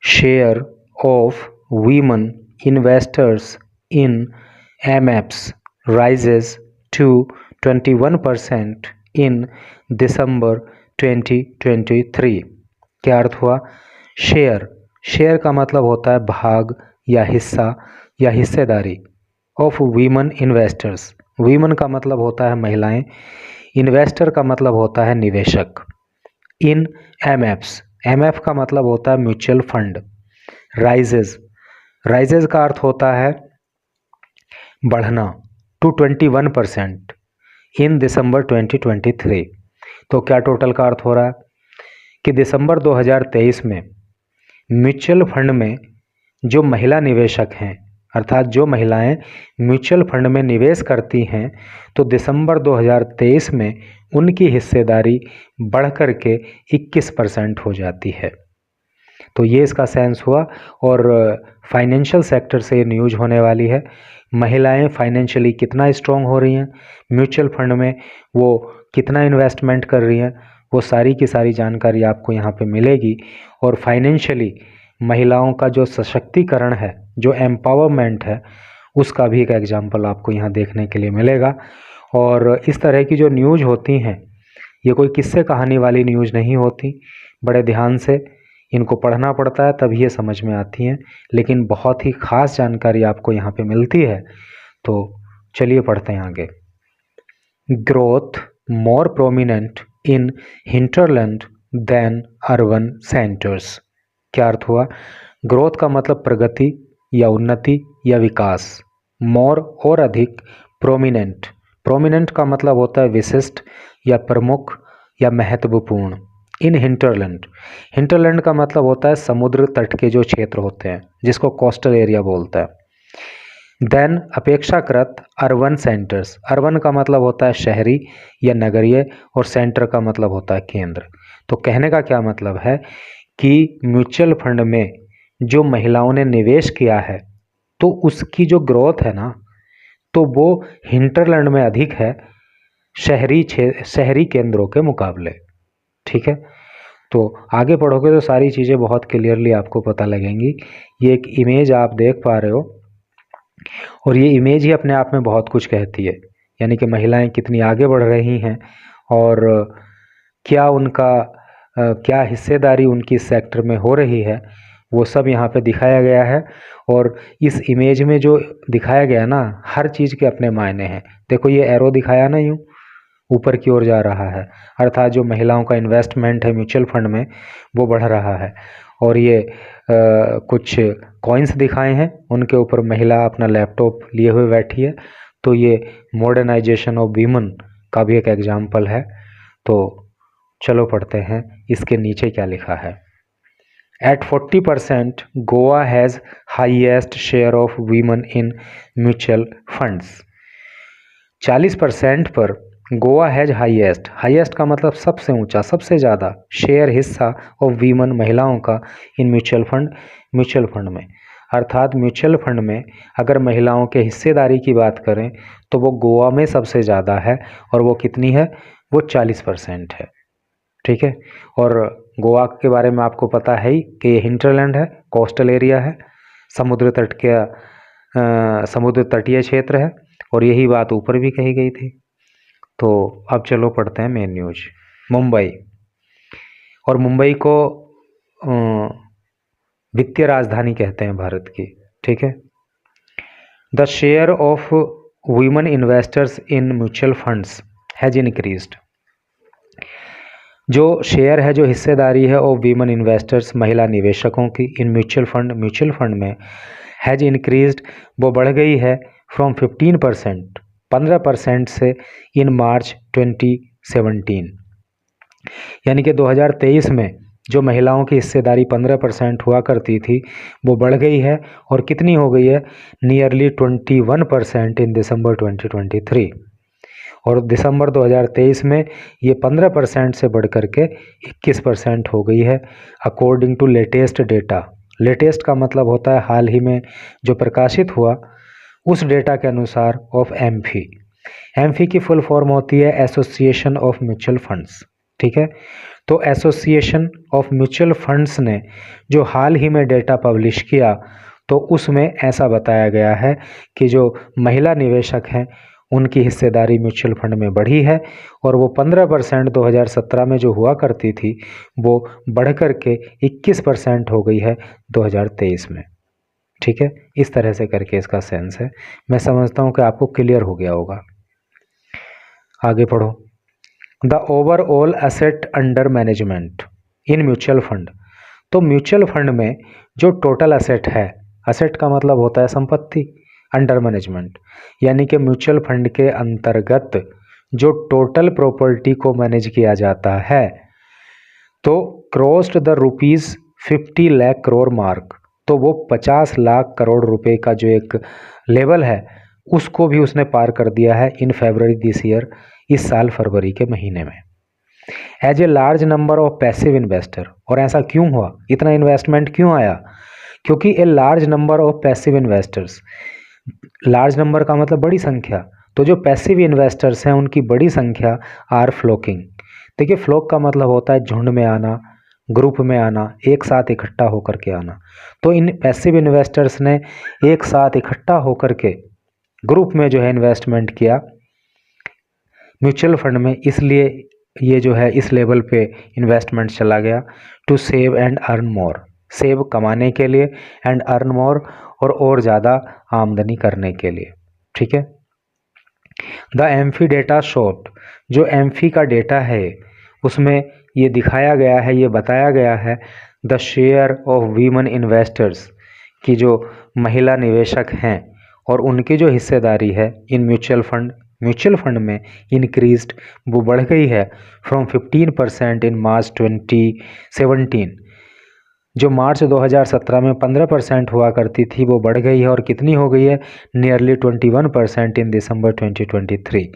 share of women investors in MFs rises to 21% in दिसंबर 2023। क्या अर्थ हुआ? शेयर का मतलब होता है भाग या हिस्सा या हिस्सेदारी। ऑफ वीमन इन्वेस्टर्स, वीमन का मतलब होता है महिलाएं, इन्वेस्टर का मतलब होता है निवेशक। इन एमएफ्स, एमएफ का मतलब होता है म्यूचुअल फंड। राइजेज का अर्थ होता है बढ़ना, टू 21% इन दिसंबर 2023। तो क्या टोटल का अर्थ हो रहा है कि दिसंबर 2023 में म्यूचुअल फंड में जो महिला निवेशक हैं, अर्थात जो महिलाएं म्यूचुअल फंड में निवेश करती हैं, तो दिसंबर 2023 में उनकी हिस्सेदारी बढ़कर के 21% हो जाती है। तो ये इसका सेंस हुआ। और फाइनेंशियल सेक्टर से ये न्यूज़ होने वाली है। महिलाएं फाइनेंशियली कितना स्ट्रॉन्ग हो रही हैं, म्यूचुअल फंड में वो कितना इन्वेस्टमेंट कर रही हैं, वो सारी की सारी जानकारी आपको यहाँ पे मिलेगी। और फाइनेंशियली महिलाओं का जो सशक्तिकरण है, जो एम्पावरमेंट है, उसका भी एक एग्जाम्पल आपको यहाँ देखने के लिए मिलेगा। और इस तरह की जो न्यूज़ होती हैं, ये कोई किस्से कहानी वाली न्यूज़ नहीं होती। बड़े ध्यान से इनको पढ़ना पड़ता है, तभी ये समझ में आती हैं, लेकिन बहुत ही ख़ास जानकारी आपको यहाँ पे मिलती है। तो चलिए पढ़ते हैं आगे। Growth more prominent in hinterland than urban centres. क्या अर्थ हुआ? ग्रोथ का मतलब प्रगति या उन्नति या विकास। मोर और अधिक, प्रोमिनेंट, प्रोमिनेंट का मतलब होता है विशिष्ट या प्रमुख या महत्वपूर्ण। इन हिंटरलैंड, हिंटरलैंड का मतलब होता है समुद्र तट के जो क्षेत्र होते हैं, जिसको कोस्टल एरिया बोलता है। देन अपेक्षाकृत अर्बन सेंटर्स, अर्बन का मतलब होता है शहरी या नगरीय, और सेंटर का मतलब होता है केंद्र। तो कहने का क्या मतलब है कि म्यूचुअल फंड में जो महिलाओं ने निवेश किया है, तो उसकी जो ग्रोथ है ना, तो वो हिंटरलैंड में अधिक है शहरी केंद्रों के मुकाबले। ठीक है, तो आगे पढ़ोगे तो सारी चीज़ें बहुत क्लियरली आपको पता लगेंगी। ये एक इमेज आप देख पा रहे हो, और ये इमेज ही अपने आप में बहुत कुछ कहती है, यानी कि महिलाएं कितनी आगे बढ़ रही हैं और क्या उनका क्या हिस्सेदारी उनकी सेक्टर में हो रही है, वो सब यहाँ पे दिखाया गया है। और इस इमेज में जो दिखाया गया ना, हर चीज़ के अपने मायने हैं। देखो ये एरो दिखाया ना, यूँ ऊपर की ओर जा रहा है, अर्थात जो महिलाओं का इन्वेस्टमेंट है म्यूचुअल फंड में, वो बढ़ रहा है। और ये कुछ कॉइन्स दिखाए हैं, उनके ऊपर महिला अपना लैपटॉप लिए हुए बैठी है। तो ये मॉडर्नाइजेशन ऑफ वीमन का भी एक एग्जाम्पल है। तो चलो पढ़ते हैं इसके नीचे क्या लिखा है। At 40%, Goa has highest share of women in mutual funds. 40% पर गोवा हैज हाईएस्ट, हाईएस्ट का मतलब सबसे ऊंचा, सबसे ज़्यादा शेयर, हिस्सा ऑफ वीमन, महिलाओं का, इन म्यूचुअल फंड में। अर्थात म्यूचुअल फंड में अगर महिलाओं के हिस्सेदारी की बात करें तो वो गोवा में सबसे ज़्यादा है, और वो कितनी है? वो 40% है। ठीक है, और गोवा के बारे में आपको पता है ही कि ये हिंटरलैंड है, कोस्टल एरिया है, समुद्र तटीय क्षेत्र है, और यही बात ऊपर भी कही गई थी। तो अब चलो पढ़ते हैं मेन न्यूज। मुंबई, और मुंबई को वित्तीय राजधानी कहते हैं भारत की। ठीक है, the share of women investors in mutual funds has increased. जो शेयर है, जो हिस्सेदारी है ऑफ वीमेन इन्वेस्टर्स, महिला निवेशकों की, इन म्यूचुअल फंड में, हैज इंक्रीज्ड, वो बढ़ गई है फ्रॉम 15%, 15% से इन मार्च 2017। यानी कि 2023 में जो महिलाओं की हिस्सेदारी 15% हुआ करती थी, वो बढ़ गई है, और कितनी हो गई है? नियरली 21% इन दिसंबर 2023। और दिसंबर 2023 में ये 15% से बढ़ कर के 21% हो गई है, according to latest data. Latest का मतलब होता है हाल ही में जो प्रकाशित हुआ, उस डेटा के अनुसार ऑफ एमफी की फुल फॉर्म होती है एसोसिएशन ऑफ म्यूचुअल फंड्स। ठीक है, तो एसोसिएशन ऑफ म्यूचुअल फंड्स ने जो हाल ही में डेटा पब्लिश किया तो उसमें ऐसा बताया गया है कि जो महिला निवेशक हैं उनकी हिस्सेदारी म्यूचुअल फंड में बढ़ी है और वो 15% 2017 में जो हुआ करती थी वो बढ़ कर के 21% हो गई है 2023 में। ठीक है, इस तरह से करके इसका सेंस है। मैं समझता हूँ कि आपको क्लियर हो गया होगा। आगे पढ़ो। The overall asset under management in mutual fund. तो म्यूचुअल फंड में जो टोटल एसेट है, एसेट का मतलब होता है संपत्ति, अंडर मैनेजमेंट यानी कि म्यूचुअल फंड के अंतर्गत जो टोटल प्रॉपर्टी को मैनेज किया जाता है, तो crossed the ₹50 lakh crore mark. तो वो 50 लाख करोड़ रुपए का जो एक लेवल है उसको भी उसने पार कर दिया है इन फरवरी दिस ईयर, इस साल फरवरी के महीने में। As a large number of passive investor. और ऐसा क्यों हुआ, इतना इन्वेस्टमेंट क्यों आया? क्योंकि a large number of passive investors, large number का मतलब बड़ी संख्या, तो जो पैसिव इन्वेस्टर्स हैं उनकी बड़ी संख्या आर फ्लोकिंग। देखिए, फ्लोक का मतलब होता है झुंड में आना, ग्रुप में आना, एक साथ इकट्ठा होकर के आना। तो इन पैसिव इन्वेस्टर्स ने एक साथ इकट्ठा होकर के ग्रुप में जो है इन्वेस्टमेंट किया म्यूचुअल फंड में, इसलिए ये जो है इस लेवल पे इन्वेस्टमेंट चला गया। To save and earn more, save कमाने के लिए, एंड अर्न मोर और ज़्यादा आमदनी करने के लिए। ठीक है। द एम्फी डेटा शोड, जो एम्फी का डेटा है उसमें ये दिखाया गया है, ये बताया गया है the share of women investors, की जो महिला निवेशक हैं और उनकी जो हिस्सेदारी है इन म्यूचुअल फंड में इंक्रीज्ड, वो बढ़ गई है फ्रॉम 15% इन मार्च 2017। जो मार्च 2017 में 15% हुआ करती थी वो बढ़ गई है और कितनी हो गई है, नियरली 21% इन दिसंबर 2023।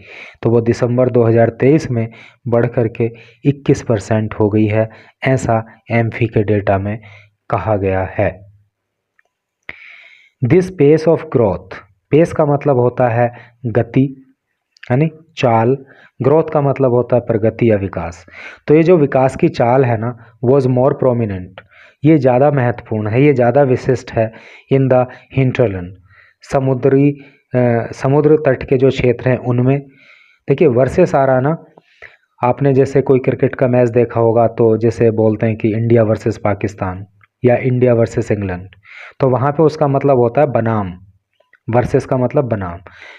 तो वो दिसंबर 2023 में बढ़ कर के 21% हो गई है, ऐसा एम्फी के डेटा में कहा गया है। This pace of growth, pace का मतलब होता है गति यानी चाल, ग्रोथ का मतलब होता है प्रगति या विकास। तो ये जो विकास की चाल है ना, वॉज मोर प्रोमिनेंट, ये ज़्यादा महत्वपूर्ण है, ये ज़्यादा विशिष्ट है इन द हिंटरलैंड, समुद्र तट के जो क्षेत्र हैं उनमें। देखिए, वर्सेस आ रहा ना, आपने जैसे कोई क्रिकेट का मैच देखा होगा तो जैसे बोलते हैं कि इंडिया वर्सेस पाकिस्तान या इंडिया वर्सेस इंग्लैंड, तो वहाँ पे उसका मतलब होता है बनाम, वर्सेस का मतलब बनाम,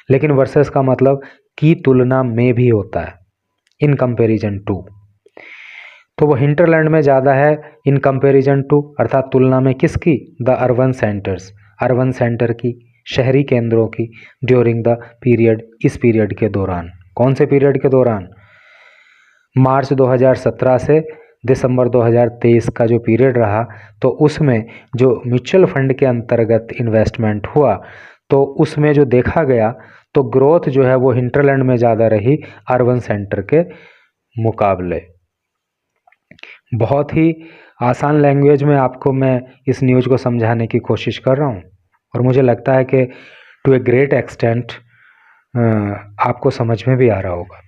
लेकिन वर्सेस का मतलब की तुलना में भी होता है, इन कंपैरिजन टू। तो वो हिंटरलैंड में ज़्यादा है इन कंपैरिजन टू, अर्थात तुलना में किसकी, the urban centres, urban centre की, शहरी केंद्रों की, ड्यूरिंग द पीरियड, इस पीरियड के दौरान। कौन से पीरियड के दौरान? मार्च 2017 से दिसंबर 2023 का जो पीरियड रहा, तो उसमें जो म्यूचुअल फंड के अंतर्गत इन्वेस्टमेंट हुआ तो उसमें जो देखा गया तो ग्रोथ जो है वो हिंटरलैंड में ज़्यादा रही अर्बन सेंटर के मुकाबले। बहुत ही आसान लैंग्वेज में आपको मैं इस न्यूज़ को समझाने की कोशिश कर रहा हूँ और मुझे लगता है कि टू ए ग्रेट एक्सटेंट आपको समझ में भी आ रहा होगा।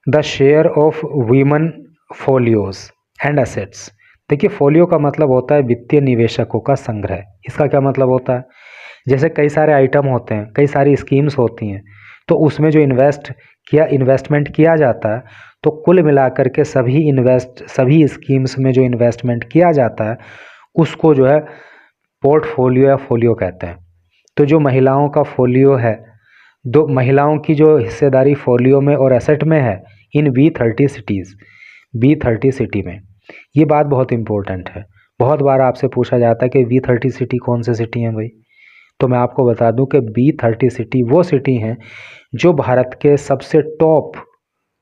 The share of women folios and assets. देखिए, फोलियो का मतलब होता है वित्तीय निवेशकों का संग्रह। इसका क्या मतलब होता है? जैसे कई सारे आइटम होते हैं, कई सारी स्कीम्स होती हैं, तो उसमें जो इन्वेस्टमेंट किया जाता है, तो कुल मिलाकर के सभी स्कीम्स में जो इन्वेस्टमेंट किया जाता है उसको जो है पोर्टफोलियो या फोलियो कहते हैं। तो जो महिलाओं का फोलियो है, दो महिलाओं की जो हिस्सेदारी फोलियो में और एसेट में है इन B30 सिटी में। ये बात बहुत इंपॉर्टेंट है, बहुत बार आपसे पूछा जाता है कि B30 सिटी कौन से सिटी हैं भाई। तो मैं आपको बता दूं कि B30 सिटी वो सिटी हैं जो भारत के सबसे टॉप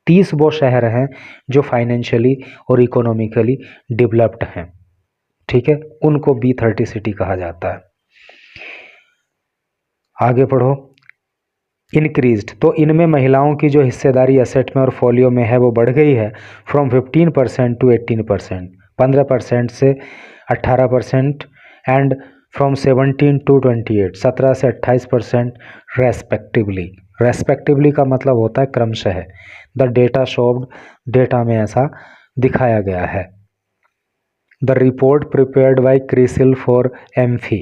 30 वो शहर हैं जो फाइनेंशियली और इकोनॉमिकली डेवलप्ड हैं। ठीक है, उनको B30 सिटी कहा जाता है। आगे पढ़ो। इंक्रीज्ड, तो इनमें महिलाओं की जो हिस्सेदारी एसेट में और फोलियो में है वो बढ़ गई है फ्रॉम 15% टू 18%, 15% से 18%, एंड फ्रॉम 17 टू 28, 17 से 28% रेस्पेक्टिवली। रेस्पेक्टिवली का मतलब होता है क्रमशः। द डेटा शोड, डेटा में ऐसा दिखाया गया है। The report prepared by CRISIL for amphi.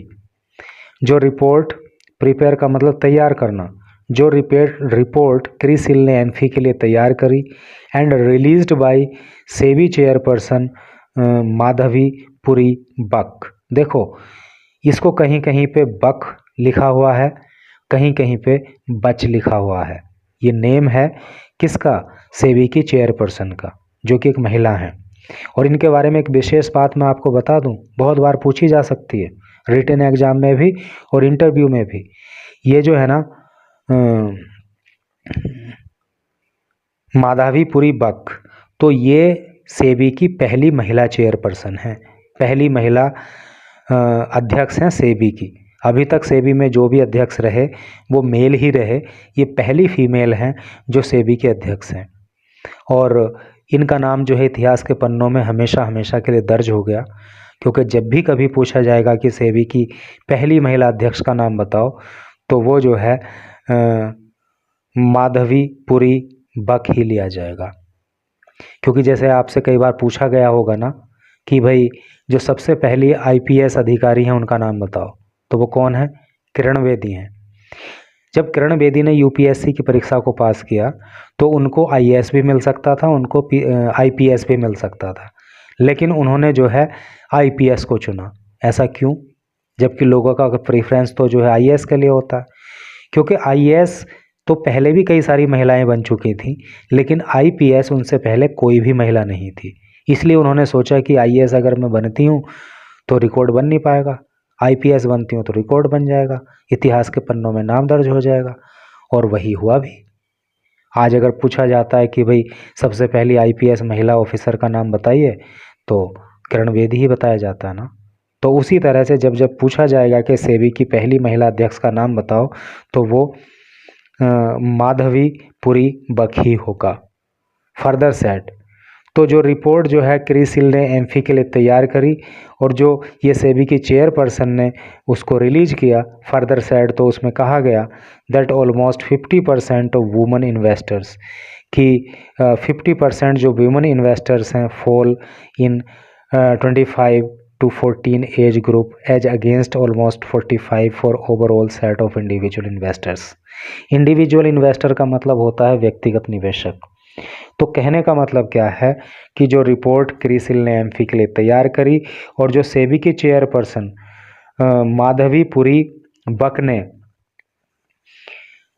जो रिपोर्ट, प्रिपेयर का मतलब तैयार करना, जो रिपोर्ट क्रिसिल ने एम्फी के लिए तैयार करी and released by SEBI chairperson Madhavi Puri Buch. देखो, इसको कहीं कहीं पे बक लिखा हुआ है, कहीं कहीं पे बच लिखा हुआ है। ये नेम है किसका? सेबी की चेयरपर्सन का, जो कि एक महिला हैं। और इनके बारे में एक विशेष बात मैं आपको बता दूं, बहुत बार पूछी जा सकती है रिटन एग्जाम में भी और इंटरव्यू में भी। ये जो है ना माधवी पुरी बक, तो ये सेबी की पहली महिला चेयरपर्सन है, पहली महिला अध्यक्ष हैं सेबी की। अभी तक सेबी में जो भी अध्यक्ष रहे वो मेल ही रहे, ये पहली फीमेल हैं जो सेबी के अध्यक्ष हैं। और इनका नाम जो है इतिहास के पन्नों में हमेशा हमेशा के लिए दर्ज हो गया, क्योंकि जब भी कभी पूछा जाएगा कि सेबी की पहली महिला अध्यक्ष का नाम बताओ, तो वो जो है माधवी पुरी बक ही लिया जाएगा। क्योंकि जैसे आपसे कई बार पूछा गया होगा ना कि भाई जो सबसे पहली आईपीएस अधिकारी हैं उनका नाम बताओ, तो वो कौन है? किरण बेदी हैं। जब किरण बेदी ने यूपीएससी की परीक्षा को पास किया तो उनको आईएएस भी मिल सकता था, उनको आईपीएस भी मिल सकता था, लेकिन उन्होंने जो है आईपीएस को चुना। ऐसा क्यों? जबकि लोगों का प्रेफरेंस तो जो है आईएएस के लिए होता है। क्योंकि आईएएस तो पहले भी कई सारी महिलाएं बन चुकी थी, लेकिन आईपीएस उनसे पहले कोई भी महिला नहीं थी। इसलिए उन्होंने सोचा कि आईएएस अगर मैं बनती हूँ तो रिकॉर्ड बन नहीं पाएगा, आईपीएस बनती हूँ तो रिकॉर्ड बन जाएगा, इतिहास के पन्नों में नाम दर्ज हो जाएगा। और वही हुआ भी। आज अगर पूछा जाता है कि भाई सबसे पहली आईपीएस महिला ऑफिसर का नाम बताइए, तो किरण बेदी ही बताया जाता है ना। तो उसी तरह से जब जब पूछा जाएगा कि सेबी की पहली महिला अध्यक्ष का नाम बताओ, तो वो माधवी पुरी बक ही होगा। फर्दर सेड, तो जो रिपोर्ट जो है क्रिसिल ने एम्फी के लिए तैयार करी और जो ये सेबी की चेयरपर्सन ने उसको रिलीज किया, फर्दर सेड, तो उसमें कहा गया that almost 50% of women investors, कि 50% जो वुमेन इन्वेस्टर्स हैं fall in 25 to 14 age group as against almost 45 for overall set of individual investors. Individual investor का मतलब होता है व्यक्तिगत निवेशक। तो कहने का मतलब क्या है कि जो रिपोर्ट क्रिसिल ने एम्फी के लिए तैयार करी और जो सेबी की चेयरपर्सन माधवी पुरी बक ने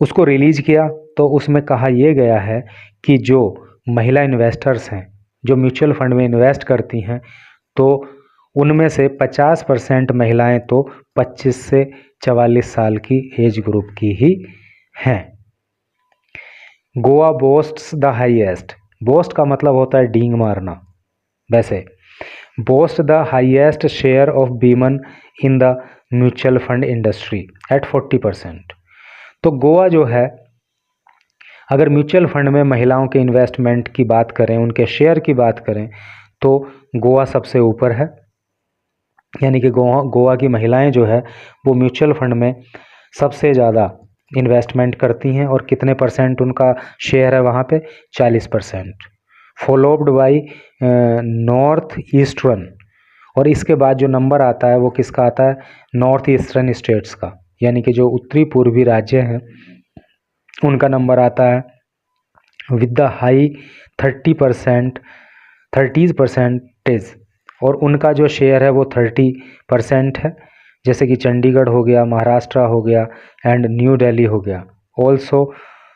उसको रिलीज किया, तो उसमें कहा यह गया है कि जो महिला इन्वेस्टर्स हैं, जो म्यूचुअल फंड में इन्वेस्ट करती हैं, तो उनमें से 50% महिलाएं तो 25 से 44 साल की एज ग्रुप की ही हैं। गोवा बोस्ट्स द हाईएस्ट, बोस्ट का मतलब होता है डींग मारना, वैसे boast the highest share of women in the mutual fund industry at 40%। तो गोवा जो है, अगर म्यूचुअल फंड में महिलाओं के इन्वेस्टमेंट की बात करें, उनके शेयर की बात करें, तो गोवा सबसे ऊपर है। यानी कि गोवा की महिलाएं जो है वो म्यूचुअल फंड में सबसे ज़्यादा इन्वेस्टमेंट करती हैं। और कितने परसेंट उनका शेयर है वहाँ पे? 40%। फॉलोड बाई नॉर्थ ईस्टर्न, और इसके बाद जो नंबर आता है वो किसका आता है? नॉर्थ ईस्टर्न स्टेट्स का, यानी कि जो उत्तरी पूर्वी राज्य हैं उनका नंबर आता है विद द हाई 30%, और उनका जो शेयर है वो 30% है। जैसे कि चंडीगढ़ हो गया, महाराष्ट्र हो गया एंड न्यू दिल्ली हो गया, ऑल्सो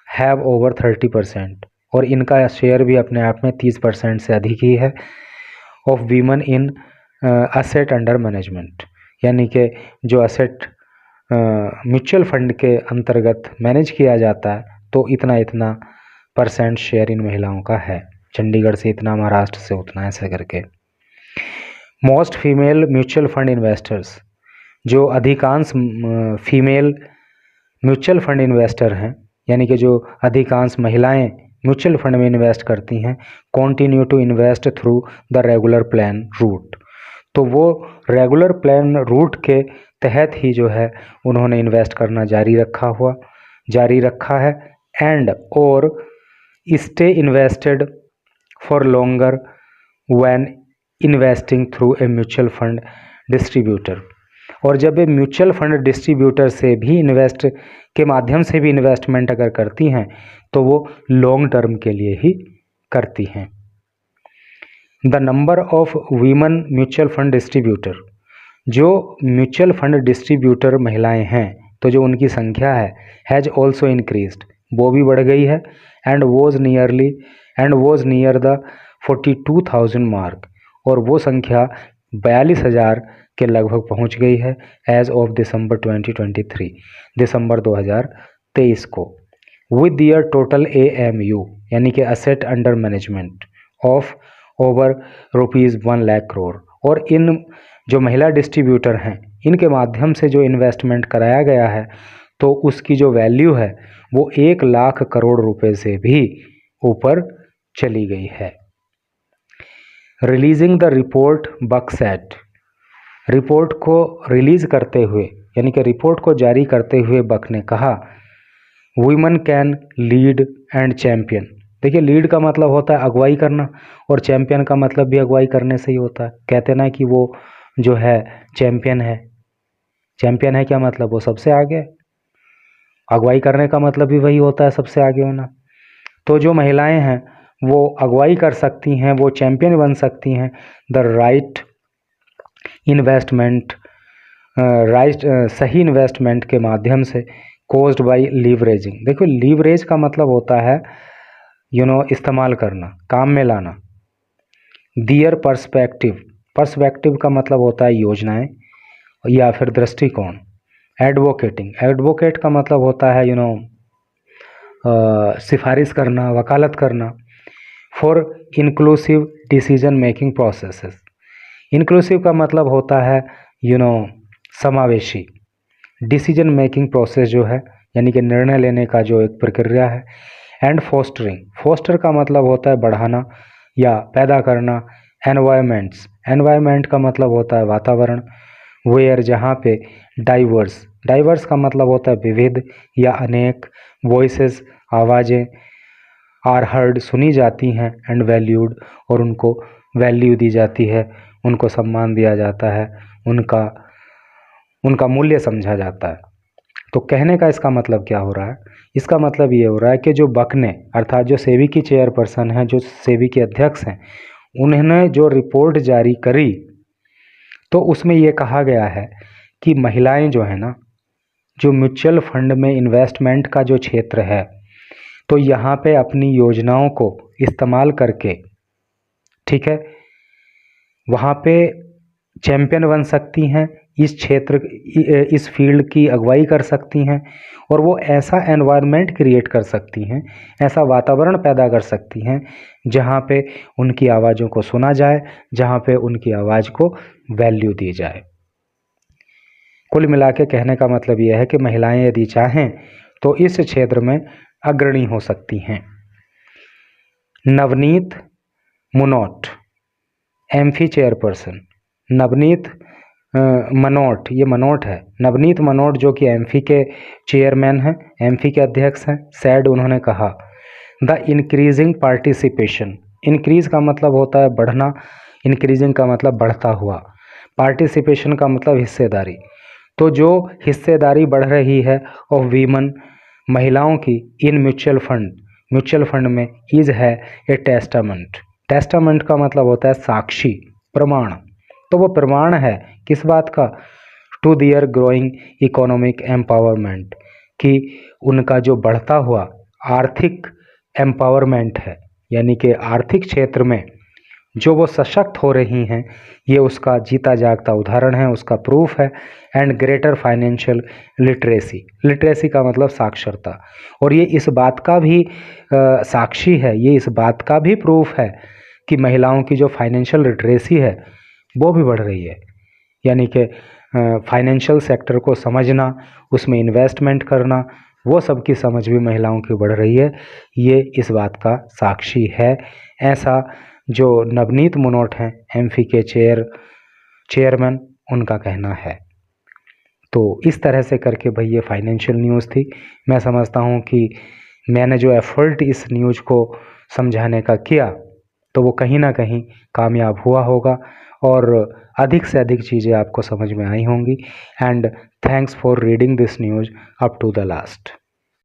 हैव ओवर 30%, और इनका शेयर भी अपने आप में 30% से अधिक ही है। Of women in asset under management, यानी कि जो असेट म्यूचुअल फंड के अंतर्गत मैनेज किया जाता है, तो इतना परसेंट शेयर इन महिलाओं का है। चंडीगढ़ से इतना, महाराष्ट्र से उतना, ऐसे करके। Most female mutual fund investors, जो अधिकांश फीमेल म्यूचुअल फंड इन्वेस्टर हैं, यानी कि जो अधिकांश महिलाएं म्यूचुअल फंड में इन्वेस्ट करती हैं, continue to invest through the regular plan route, तो वो रेगुलर प्लान रूट के तहत ही जो है उन्होंने इन्वेस्ट करना जारी रखा है। एंड और stay invested for longer when investing through a mutual fund distributor. और जब ये म्यूचुअल फंड डिस्ट्रीब्यूटर से भी इन्वेस्ट के माध्यम से भी इन्वेस्टमेंट अगर करती हैं तो वो लॉन्ग टर्म के लिए ही करती हैं। The number of women mutual fund distributor, जो म्यूचुअल फंड डिस्ट्रीब्यूटर महिलाएं हैं तो जो उनकी संख्या है हैज़ ऑल्सो इंक्रीज्ड, वो भी बढ़ गई है। And was near the 42,000 mark, और वो संख्या 42,000 के लगभग पहुंच गई है एज ऑफ दिसंबर 2023, दिसंबर 2023 को। विद दियर टोटल AMU यानी कि asset under management of over ₹1 lakh crore. और इन जो महिला डिस्ट्रीब्यूटर हैं इनके माध्यम से जो इन्वेस्टमेंट कराया गया है तो उसकी जो वैल्यू है वो 1 लाख करोड़ रुपए से भी ऊपर चली गई है। रिलीजिंग द रिपोर्ट बक सेट, रिपोर्ट को रिलीज करते हुए यानी कि रिपोर्ट को जारी करते हुए बक ने कहा women can lead and champion. देखिए, लीड का मतलब होता है अगुवाई करना और चैम्पियन का मतलब भी अगुवाई करने से ही होता है। कहते ना कि वो जो है चैम्पियन है। चैम्पियन है क्या मतलब? वो सबसे आगे। अगुवाई करने का मतलब भी वही होता है, सबसे आगे होना। तो जो महिलाएं हैं वो अगुवाई कर सकती हैं, वो चैम्पियन बन सकती हैं। द राइट इन्वेस्टमेंट, सही इन्वेस्टमेंट के माध्यम से कोज्ड बाय लीवरेजिंग। देखो, लीवरेज का मतलब होता है इस्तेमाल करना, काम में लाना। दियर पर्सपेक्टिव, पर्सपेक्टिव का मतलब होता है योजनाएं या फिर दृष्टिकोण। एडवोकेटिंग, एडवोकेट का मतलब होता है सिफारिश करना, वकालत करना। For inclusive decision making processes, inclusive का मतलब होता है समावेशी। डिसीजन मेकिंग प्रोसेस जो है यानी कि निर्णय लेने का जो एक प्रक्रिया है। एंड फोस्टरिंग, फोस्टर का मतलब होता है बढ़ाना या पैदा करना। एनवायरमेंट्स, एनवायरमेंट का मतलब होता है वातावरण। वेयर, जहाँ पे डाइवर्स, डाइवर्स का मतलब होता है विविध या अनेक। वॉइसेस, आवाज़ें। आर हर्ड, सुनी जाती हैं। एंड वैल्यूड, और उनको वैल्यू दी जाती है, उनको सम्मान दिया जाता है, उनका मूल्य समझा जाता है। तो कहने का इसका मतलब क्या हो रहा है? इसका मतलब ये हो रहा है कि जो बक ने, अर्थात जो सेबी की चेयरपर्सन है, जो सेबी के अध्यक्ष हैं, उन्होंने जो रिपोर्ट जारी करी तो उसमें ये कहा गया है कि महिलाएं जो है ना, जो म्यूचुअल फंड में इन्वेस्टमेंट का जो क्षेत्र है तो यहाँ पे अपनी योजनाओं को इस्तेमाल करके, ठीक है, वहाँ पे चैंपियन बन सकती हैं, इस क्षेत्र, इस फील्ड की अगुवाई कर सकती हैं और वो ऐसा एनवायरनमेंट क्रिएट कर सकती हैं, ऐसा वातावरण पैदा कर सकती हैं जहाँ पे उनकी आवाज़ों को सुना जाए, जहाँ पे उनकी आवाज़ को वैल्यू दी जाए। कुल मिला के कहने का मतलब यह है कि महिलाएं यदि चाहें तो इस क्षेत्र में अग्रणी हो सकती हैं। Navneet Munot, AMFI chairperson. नवनीत मनोट, ये मनोट है, नवनीत मनोट जो कि एम्फी के चेयरमैन हैं, एम्फी के अध्यक्ष हैं। सैड, उन्होंने कहा द इंक्रीजिंग पार्टिसिपेशन, इंक्रीज का मतलब होता है बढ़ना, इंक्रीजिंग का मतलब बढ़ता हुआ, पार्टिसिपेशन का मतलब हिस्सेदारी। तो जो हिस्सेदारी बढ़ रही है ऑफ वीमन, महिलाओं की, in mutual fund, mutual fund में, इज है ए टेस्टामेंट। टेस्टामेंट का मतलब होता है साक्षी, प्रमाण। तो वो प्रमाण है किस बात का? To their growing economic empowerment, कि उनका जो बढ़ता हुआ आर्थिक एम्पावरमेंट है, यानी कि आर्थिक क्षेत्र में जो वो सशक्त हो रही हैं, ये उसका जीता जागता उदाहरण है, उसका प्रूफ है। And greater financial literacy, literacy का मतलब साक्षरता, और ये इस बात का भी साक्षी है, ये इस बात का भी प्रूफ है कि महिलाओं की जो फाइनेंशियल लिटरेसी है वो भी बढ़ रही है, यानी कि फाइनेंशियल सेक्टर को समझना, उसमें इन्वेस्टमेंट करना, वो सब की समझ भी महिलाओं की बढ़ रही है, ये इस बात का साक्षी है। ऐसा जो नवनीत मुनोट हैं, एम्फी के चेयरमैन, उनका कहना है। तो इस तरह से करके भाई ये फाइनेंशियल न्यूज़ थी। मैं समझता हूँ कि मैंने जो एफर्ट इस न्यूज़ को समझाने का किया तो वो कहीं ना कहीं कामयाब हुआ होगा और अधिक से अधिक चीज़ें आपको समझ में आई होंगी। And thanks for reading this news up to the last.